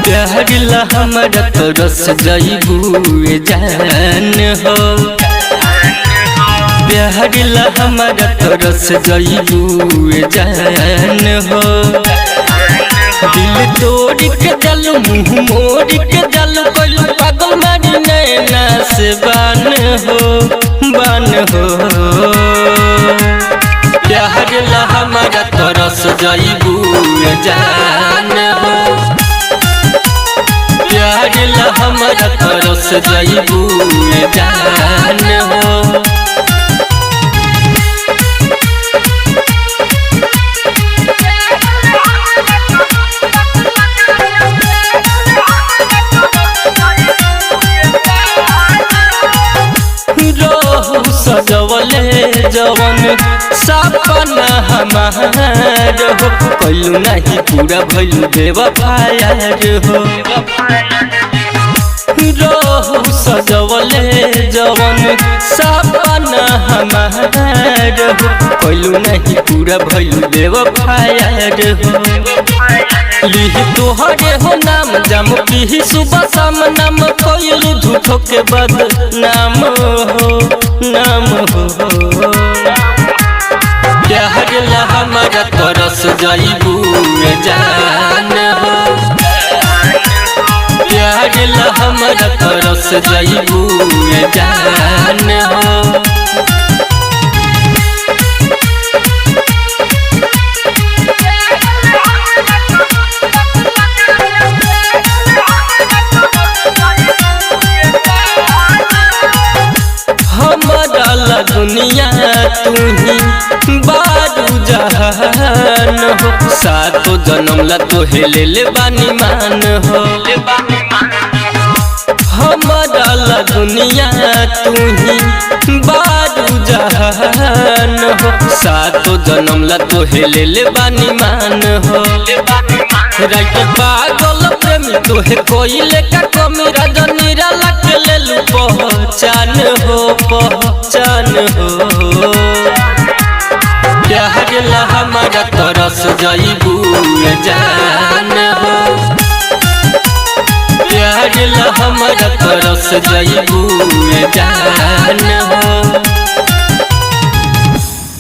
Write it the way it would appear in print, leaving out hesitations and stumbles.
प्यारिला हमरा तरस जाइबू जान हो। प्यारिला हमरा तरस जाइबू जान हो। दिल तोड़ के जल मुँह मोड़ के जल कोई पागल मारी नैना से बान हो। प्यारिला हमरा तरस जाइबू जान हो। प्यारिला हमरा तरस जाइबू जान हो। रहू सजवले जवन सपना हमार हो। कलू नहीं पूरा भइलू बेवफायार हो। रहू सजवले जवन सपना हमार हो। कलू नहीं पूरा भइलू बेवफायार हो। लिह तोहरे हो नाम जाम पी सुबह शाम नाम कोइलू झूठो के बाद नाम हो। प्यारिला हमरा तरस जाइबू जान हो। प्यारिला हमरा तरस जाइबू जान हो। हमारा दुनिया तू ही बारू जहान हो। सातो जन्म ला तोहे ले बानी मान हो। हमारा दुनिया तू ही बारू जहान हो। सातो जन्म ला तोहे ले बानी मान हो। राइट पागल प्रेमी तोहे कोई लेका कमी रजनी राला के ले लू पहचान हो। प्यारिला हमरा तरस जाइबू जान हो। प्यारिला हमरा तरस जाइबू जान हो।